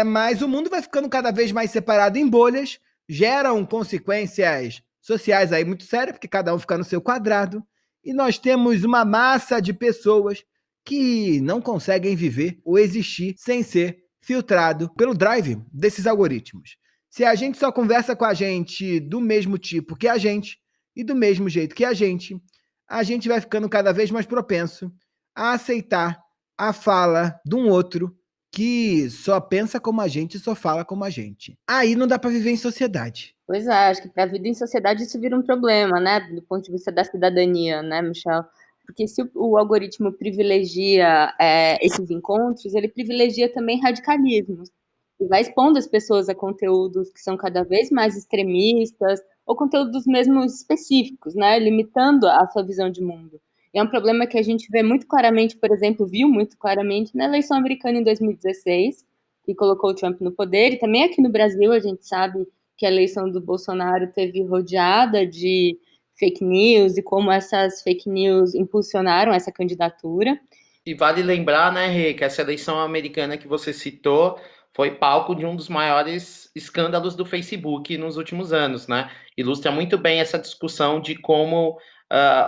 S3: Mas o mundo vai ficando cada vez mais separado em bolhas, geram consequências sociais aí muito sérias, porque cada um fica no seu quadrado, e nós temos uma massa de pessoas que não conseguem viver ou existir sem ser filtrado pelo drive desses algoritmos. Se a gente só conversa com a gente do mesmo tipo que a gente e do mesmo jeito que a gente vai ficando cada vez mais propenso a aceitar a fala de um outro que só pensa como a gente e só fala como a gente. Aí não dá para viver em sociedade.
S4: Pois é, acho que para a vida em sociedade isso vira um problema, né? Do ponto de vista da cidadania, né, Michel? Porque se o algoritmo privilegia esses encontros, ele privilegia também radicalismos. E vai expondo as pessoas a conteúdos que são cada vez mais extremistas, ou conteúdos mesmo específicos, né? Limitando a sua visão de mundo. E é um problema que a gente vê muito claramente, por exemplo, viu muito claramente na eleição americana em 2016, que colocou o Trump no poder, e também aqui no Brasil a gente sabe que a eleição do Bolsonaro teve rodeada de fake news e como essas fake news impulsionaram essa candidatura.
S6: E vale lembrar, né, Rê, que essa eleição americana que você citou foi palco de um dos maiores escândalos do Facebook nos últimos anos, né? Ilustra muito bem essa discussão de como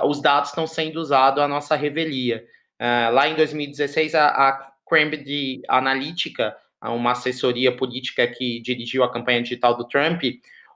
S6: os dados estão sendo usados à nossa revelia. Lá em 2016, a Cambridge Analytica, uma assessoria política que dirigiu a campanha digital do Trump,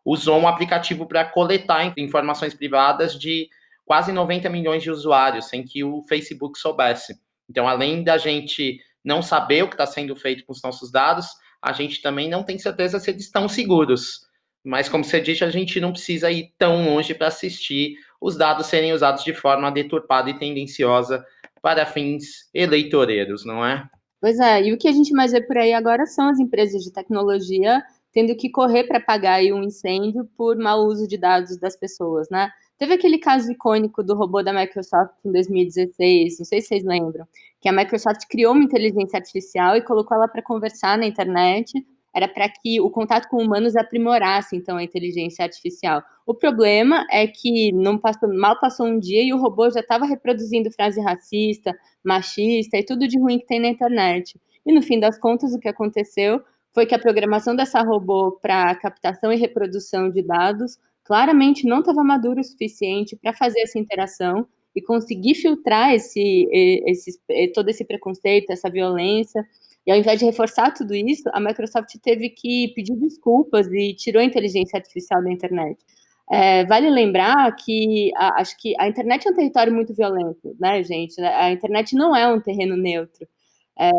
S6: usou um aplicativo para coletar informações privadas de quase 90 milhões de usuários, sem que o Facebook soubesse. Então, além da gente não saber o que está sendo feito com os nossos dados, a gente também não tem certeza se eles estão seguros. Mas, como você disse, a gente não precisa ir tão longe para assistir os dados serem usados de forma deturpada e tendenciosa para fins eleitoreiros, não é?
S4: Pois é, e o que a gente mais vê por aí agora são as empresas de tecnologia tendo que correr para apagar aí um incêndio por mau uso de dados das pessoas, né? Teve aquele caso icônico do robô da Microsoft em 2016, não sei se vocês lembram, que a Microsoft criou uma inteligência artificial e colocou ela para conversar na internet. Era para que o contato com humanos aprimorasse, então, a inteligência artificial. O problema é que mal passou um dia e o robô já estava reproduzindo frase racista, machista e tudo de ruim que tem na internet. E, no fim das contas, o que aconteceu foi que a programação dessa robô para captação e reprodução de dados claramente não estava madura o suficiente para fazer essa interação e conseguir filtrar todo esse preconceito, essa violência. E ao invés de reforçar tudo isso, a Microsoft teve que pedir desculpas e tirou a inteligência artificial da internet. Vale lembrar que acho que a internet é um território muito violento, né, gente? A internet não é um terreno neutro.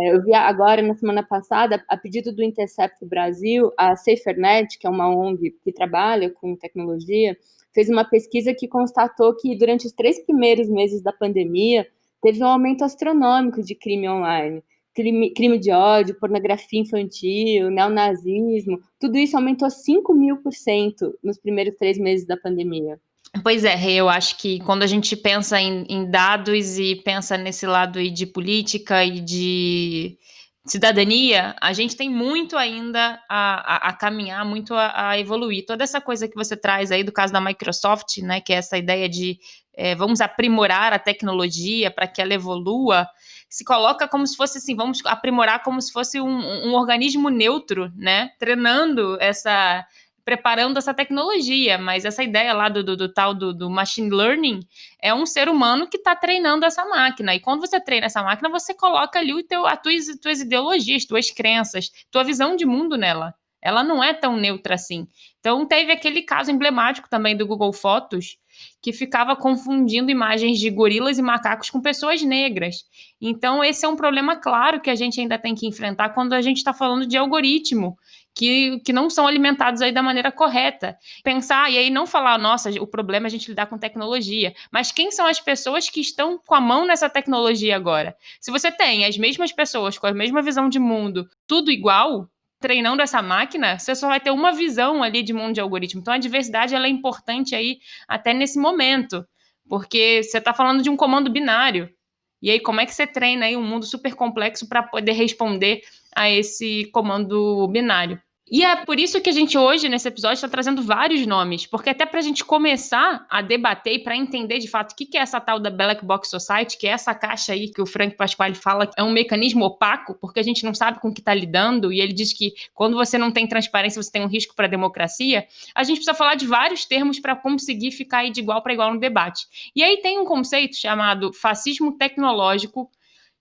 S4: Eu vi agora, na semana passada, a pedido do Intercept Brasil, a SaferNet, que é uma ONG que trabalha com tecnologia, fez uma pesquisa que constatou que durante os 3 primeiros meses da pandemia, teve um aumento astronômico de crime online. Crime de ódio, pornografia infantil, neonazismo, tudo isso aumentou 5.000% nos primeiros 3 meses da pandemia.
S10: Pois é, eu acho que quando a gente pensa em dados e pensa nesse lado aí de política e de cidadania, a gente tem muito ainda a caminhar, muito a evoluir. Toda essa coisa que você traz aí do caso da Microsoft, né, que é essa ideia de vamos aprimorar a tecnologia para que ela evolua, se coloca como se fosse assim, vamos aprimorar como se fosse um organismo neutro, né, preparando essa tecnologia, mas essa ideia lá do tal do machine learning é um ser humano que está treinando essa máquina, e quando você treina essa máquina, você coloca ali as tuas ideologias, tuas crenças, tua visão de mundo nela. Ela não é tão neutra assim. Então, teve aquele caso emblemático também do Google Fotos, que ficava confundindo imagens de gorilas e macacos com pessoas negras. Então, esse é um problema claro que a gente ainda tem que enfrentar quando a gente está falando de algoritmo, que não são alimentados aí da maneira correta. Pensar, e aí não falar, nossa, o problema é a gente lidar com tecnologia, mas quem são as pessoas que estão com a mão nessa tecnologia agora? Se você tem as mesmas pessoas com a mesma visão de mundo, tudo igual, treinando essa máquina, você só vai ter uma visão ali de mundo de algoritmo. Então a diversidade ela é importante aí até nesse momento, porque você está falando de um comando binário. E aí como é que você treina aí um mundo super complexo para poder responder a esse comando binário? E é por isso que a gente hoje, nesse episódio, está trazendo vários nomes, porque até para a gente começar a debater e para entender de fato o que é essa tal da Black Box Society, que é essa caixa aí que o Frank Pasquale fala que é um mecanismo opaco, porque a gente não sabe com o que está lidando, e ele diz que quando você não tem transparência, você tem um risco para a democracia, a gente precisa falar de vários termos para conseguir ficar aí de igual para igual no debate. E aí tem um conceito chamado fascismo tecnológico,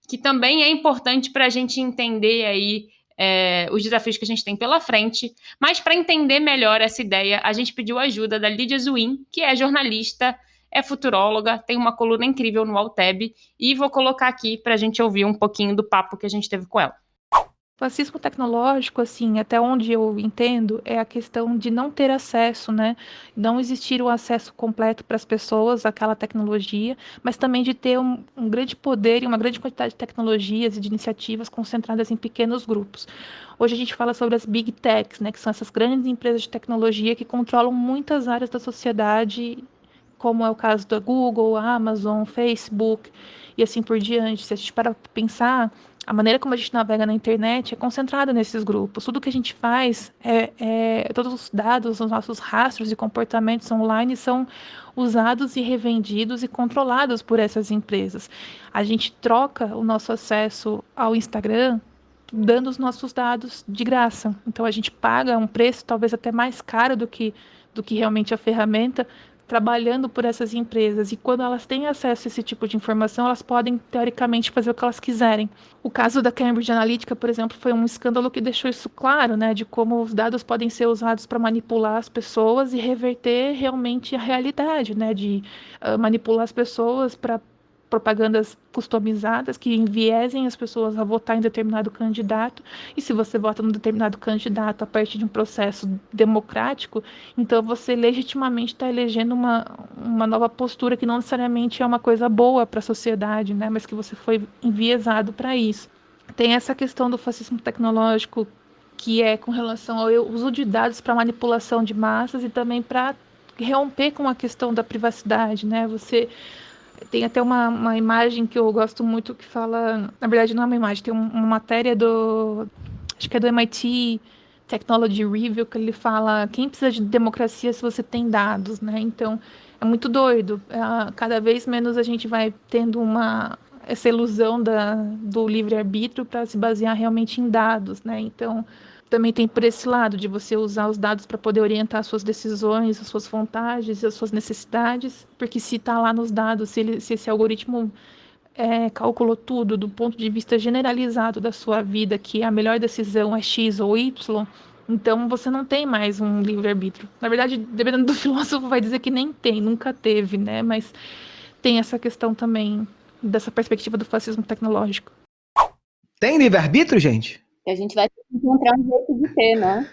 S10: que também é importante para a gente entender aí os desafios que a gente tem pela frente, mas para entender melhor essa ideia, a gente pediu ajuda da Lídia Zwin, que é jornalista, é futuróloga, tem uma coluna incrível no Altab, e vou colocar aqui para a gente ouvir um pouquinho do papo que a gente teve com ela.
S11: Fascismo tecnológico, assim, até onde eu entendo, é a questão de não ter acesso, né? Não existir o acesso completo para as pessoas àquela tecnologia, mas também de ter um grande poder e uma grande quantidade de tecnologias e de iniciativas concentradas em pequenos grupos. Hoje a gente fala sobre as Big Techs, né? Que são essas grandes empresas de tecnologia que controlam muitas áreas da sociedade, como é o caso da Google, Amazon, Facebook e assim por diante. Se a gente parar para pensar, a maneira como a gente navega na internet é concentrada nesses grupos. Tudo que a gente faz, todos os dados, os nossos rastros e comportamentos online são usados e revendidos e controlados por essas empresas. A gente troca o nosso acesso ao Instagram dando os nossos dados de graça. Então a gente paga um preço talvez até mais caro do que realmente a ferramenta, trabalhando por essas empresas, e quando elas têm acesso a esse tipo de informação, elas podem, teoricamente, fazer o que elas quiserem. O caso da Cambridge Analytica, por exemplo, foi um escândalo que deixou isso claro, né, de como os dados podem ser usados para manipular as pessoas e reverter realmente a realidade, né, de manipular as pessoas para propagandas customizadas que enviesem as pessoas a votar em determinado candidato, e se você vota num determinado candidato a partir de um processo democrático, então você legitimamente está elegendo uma nova postura que não necessariamente é uma coisa boa para a sociedade, né, mas que você foi enviesado para isso. Tem essa questão do fascismo tecnológico, que é com relação ao uso de dados para manipulação de massas e também para romper com a questão da privacidade, né? Você tem até uma imagem que eu gosto muito que fala, na verdade não é uma imagem, tem uma matéria acho que é do MIT Technology Review, que ele fala quem precisa de democracia se você tem dados, né? Então, é muito doido. Cada vez menos a gente vai tendo essa ilusão do livre-arbítrio para se basear realmente em dados, né? Então, também tem por esse lado de você usar os dados para poder orientar as suas decisões, as suas vontades, as suas necessidades, porque se está lá nos dados, se esse algoritmo calculou tudo do ponto de vista generalizado da sua vida, que a melhor decisão é X ou Y, então você não tem mais um livre-arbítrio. Na verdade, dependendo do filósofo, vai dizer que nem tem, nunca teve, né? Mas tem essa questão também dessa perspectiva do fascismo tecnológico.
S3: Tem livre-arbítrio, gente?
S4: A gente vai ter que encontrar um jeito de ter, né?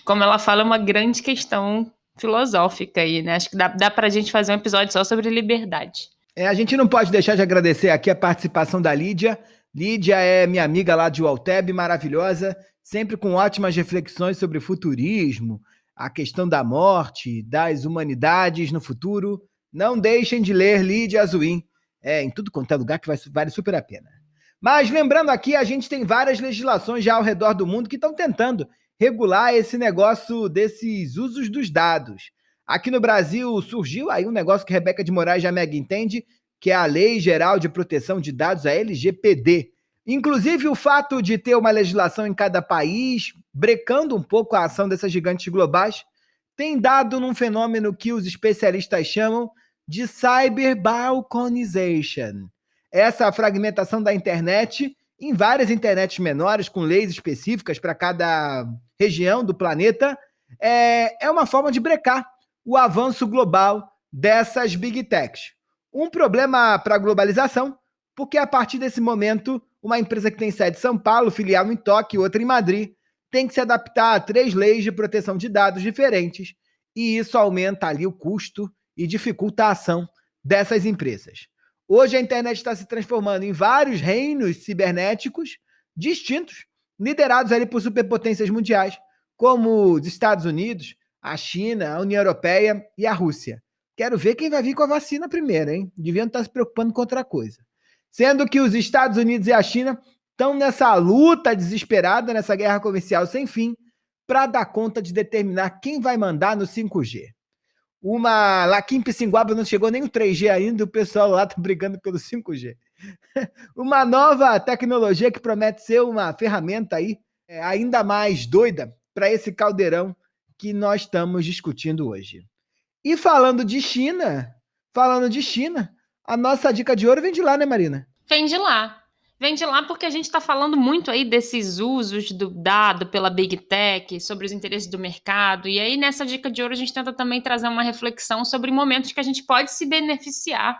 S10: Como ela fala, é uma grande questão filosófica aí, né? Acho que dá pra gente fazer um episódio só sobre liberdade.
S3: A gente não pode deixar de agradecer aqui a participação da Lídia. Lídia é minha amiga lá de UALTEB, maravilhosa, sempre com ótimas reflexões sobre futurismo, a questão da morte, das humanidades no futuro. Não deixem de ler Lídia Azuim. Em tudo quanto é lugar que vale super a pena. Mas lembrando aqui, a gente tem várias legislações já ao redor do mundo que estão tentando regular esse negócio desses usos dos dados. Aqui no Brasil surgiu aí um negócio que Rebeca de Moraes já mega entende, que é a Lei Geral de Proteção de Dados, a LGPD. Inclusive, o fato de ter uma legislação em cada país, brecando um pouco a ação dessas gigantes globais, tem dado num fenômeno que os especialistas chamam de cyberbalkanization. Essa fragmentação da internet em várias internets menores, com leis específicas para cada região do planeta, é uma forma de brecar o avanço global dessas big techs. Um problema para a globalização, porque a partir desse momento, uma empresa que tem sede em São Paulo, filial em Tóquio e outra em Madrid, tem que se adaptar a 3 leis de proteção de dados diferentes, e isso aumenta ali o custo e dificulta a ação dessas empresas. Hoje a internet está se transformando em vários reinos cibernéticos distintos, liderados ali por superpotências mundiais, como os Estados Unidos, a China, a União Europeia e a Rússia. Quero ver quem vai vir com a vacina primeiro, hein? Deviam estar se preocupando com outra coisa. Sendo que os Estados Unidos e a China estão nessa luta desesperada, nessa guerra comercial sem fim, para dar conta de determinar quem vai mandar no 5G. Lá aqui em Pissinguaba não chegou nem o 3G ainda, o pessoal lá está brigando pelo 5G. Uma nova tecnologia que promete ser uma ferramenta aí, ainda mais doida para esse caldeirão que nós estamos discutindo hoje. E falando de China, a nossa dica de ouro vem de lá, né, Marina?
S10: Vem de lá. Vem de lá porque a gente está falando muito aí desses usos do dado pela Big Tech, sobre os interesses do mercado. E aí, nessa dica de ouro, a gente tenta também trazer uma reflexão sobre momentos que a gente pode se beneficiar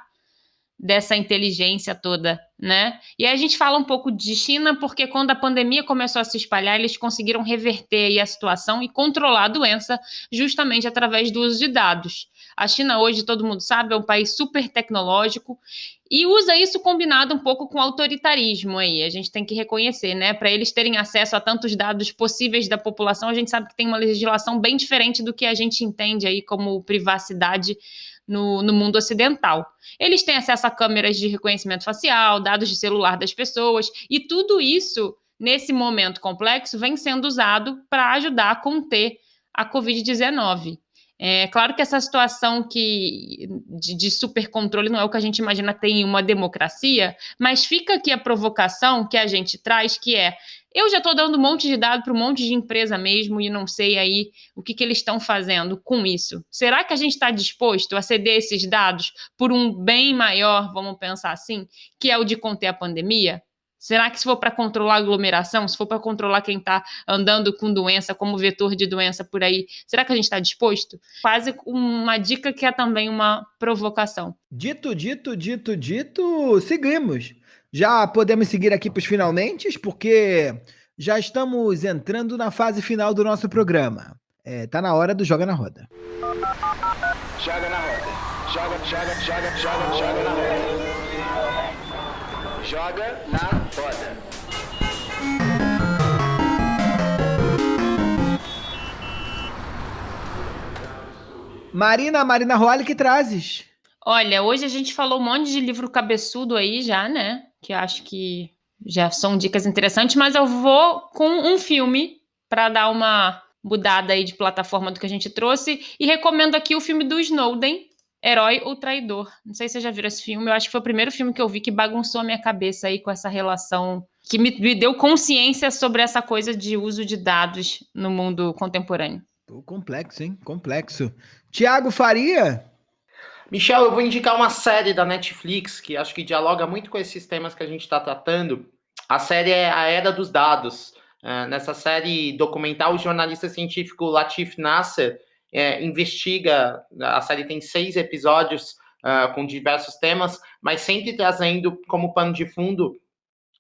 S10: dessa inteligência toda, né? E aí a gente fala um pouco de China, porque quando a pandemia começou a se espalhar, eles conseguiram reverter aí a situação e controlar a doença justamente através do uso de dados. A China hoje, todo mundo sabe, é um país super tecnológico e usa isso combinado um pouco com autoritarismo aí, a gente tem que reconhecer, né? Para eles terem acesso a tantos dados possíveis da população, a gente sabe que tem uma legislação bem diferente do que a gente entende aí como privacidade no mundo ocidental. Eles têm acesso a câmeras de reconhecimento facial, dados de celular das pessoas, e tudo isso, nesse momento complexo, vem sendo usado para ajudar a conter a Covid-19. É claro que essa situação de supercontrole não é o que a gente imagina ter em uma democracia, mas fica aqui a provocação que a gente traz, que eu já estou dando um monte de dado para um monte de empresa mesmo e não sei aí o que eles estão fazendo com isso. Será que a gente está disposto a ceder esses dados por um bem maior, vamos pensar assim, que é o de conter a pandemia? Será que se for para controlar a aglomeração, se for para controlar quem está andando com doença, como vetor de doença por aí, será que a gente está disposto? Quase uma dica que é também uma provocação.
S3: Dito, seguimos. Já podemos seguir aqui para os finalmente, porque já estamos entrando na fase final do nosso programa. Tá na hora do Joga na Roda.
S1: Joga na roda. Joga na roda. Joga na roda.
S3: Marina Roale, que trazes?
S10: Olha, hoje a gente falou um monte de livro cabeçudo aí já, né? Que eu acho que já são dicas interessantes, mas eu vou com um filme para dar uma mudada aí de plataforma do que a gente trouxe e recomendo aqui o filme do Snowden, Herói ou Traidor. Não sei se você já viu esse filme, eu acho que foi o primeiro filme que eu vi que bagunçou a minha cabeça aí com essa relação, que me deu consciência sobre essa coisa de uso de dados no mundo contemporâneo.
S3: Pô, complexo, hein? Complexo. Tiago Faria?
S6: Michel, eu vou indicar uma série da Netflix que acho que dialoga muito com esses temas que a gente está tratando. A série é A Era dos Dados. Nessa série documental, o jornalista científico Latif Nasser investiga. A série tem 6 episódios com diversos temas, mas sempre trazendo como pano de fundo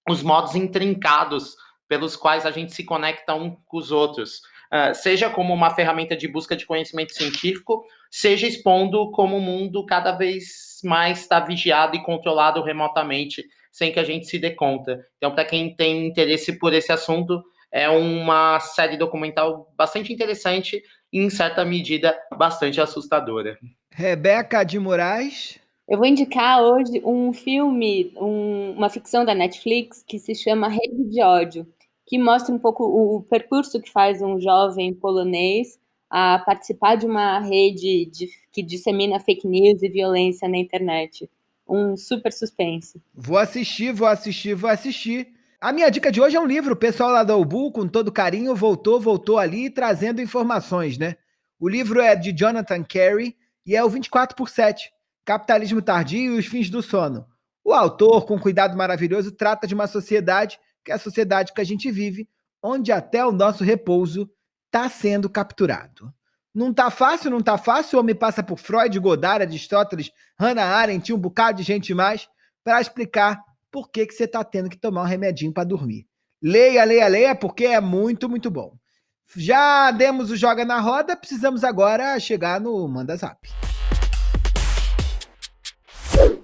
S6: os modos intrincados pelos quais a gente se conecta um com os outros. Seja como uma ferramenta de busca de conhecimento científico, seja expondo como o mundo cada vez mais está vigiado e controlado remotamente, sem que a gente se dê conta. Então, para quem tem interesse por esse assunto, é uma série documental bastante interessante e, em certa medida, bastante assustadora.
S3: Rebeca de Moraes?
S4: Eu vou indicar hoje um filme, uma ficção da Netflix que se chama Rede de Ódio, que mostra um pouco o percurso que faz um jovem polonês a participar de uma rede que dissemina fake news e violência na internet. Um super suspense.
S3: Vou assistir. A minha dica de hoje é um livro. O pessoal lá da Ubu, com todo carinho, voltou ali trazendo informações, né? O livro é de Jonathan Carey e é o 24/7, Capitalismo Tardio e os Fins do Sono. O autor, com cuidado maravilhoso, trata de uma sociedade, que é a sociedade que a gente vive, onde até o nosso repouso está sendo capturado. Não tá fácil, o homem passa por Freud, Godard, Aristóteles, Hannah Arendt e um bocado de gente mais para explicar por que você está tendo que tomar um remedinho para dormir. Leia, porque é muito, muito bom. Já demos o Joga na Roda, precisamos agora chegar no Manda Zap.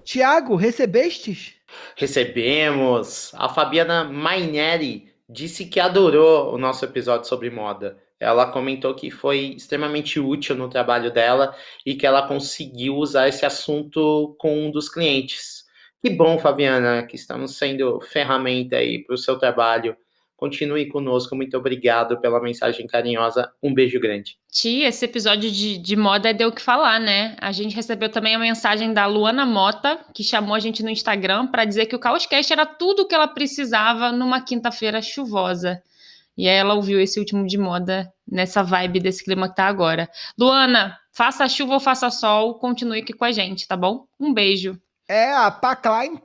S3: Tiago, recebestes?
S6: Recebemos. A Fabiana Maineri disse que adorou o nosso episódio sobre moda. Ela comentou que foi extremamente útil no trabalho dela e que ela conseguiu usar esse assunto com um dos clientes. Que bom, Fabiana, que estamos sendo ferramenta aí para o seu trabalho. Continue conosco, muito obrigado pela mensagem carinhosa, um beijo grande.
S10: Tia, esse episódio de moda deu o que falar, né? A gente recebeu também a mensagem da Luana Mota, que chamou a gente no Instagram para dizer que o Caoscast era tudo o que ela precisava numa quinta-feira chuvosa. E aí ela ouviu esse último de moda nessa vibe desse clima que tá agora. Luana, faça chuva ou faça sol, continue aqui com a gente, tá bom? Um beijo.
S3: A Pá Klein,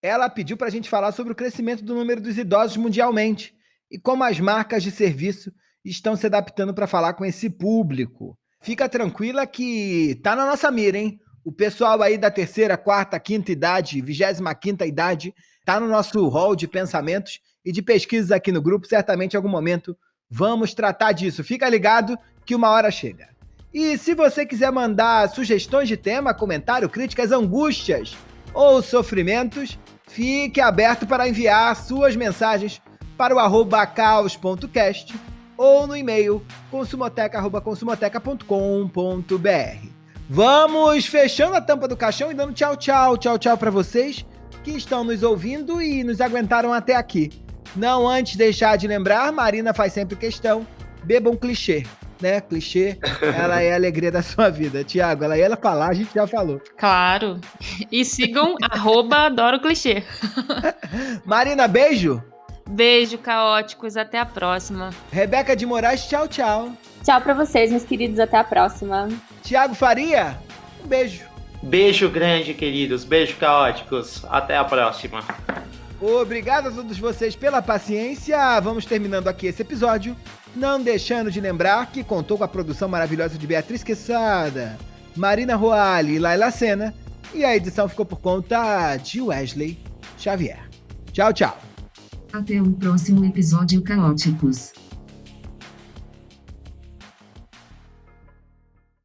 S3: ela pediu para a gente falar sobre o crescimento do número dos idosos mundialmente e como as marcas de serviço estão se adaptando para falar com esse público. Fica tranquila que tá na nossa mira, hein? O pessoal aí da 3ª, 4ª, 5ª idade, 25ª idade, tá no nosso hall de pensamentos e de pesquisas aqui no grupo. Certamente em algum momento vamos tratar disso. Fica ligado que uma hora chega. E se você quiser mandar sugestões de tema, comentário, críticas, angústias ou sofrimentos, fique aberto para enviar suas mensagens para o @caos.cast ou no e-mail consumoteca@consumoteca.com.br. Vamos fechando a tampa do caixão e dando tchau para vocês que estão nos ouvindo e nos aguentaram até aqui. Não antes deixar de lembrar, Marina faz sempre questão, beba um clichê, né? Clichê, ela é a alegria da sua vida. Tiago, ela ia falar, a gente já falou.
S10: Claro. E sigam @adoroclichê.
S3: Marina, beijo.
S10: Beijo, caóticos. Até a próxima.
S3: Rebeca de Moraes, tchau.
S4: Tchau pra vocês, meus queridos. Até a próxima.
S3: Tiago Faria, um beijo.
S6: Beijo grande, queridos. Beijo, caóticos. Até a próxima.
S3: Obrigado a todos vocês pela paciência. Vamos terminando aqui esse episódio. Não deixando de lembrar que contou com a produção maravilhosa de Beatriz Quesada, Marina Roale e Laila Sena. E a edição ficou por conta de Wesley Xavier. Tchau.
S2: Até o próximo episódio, caóticos.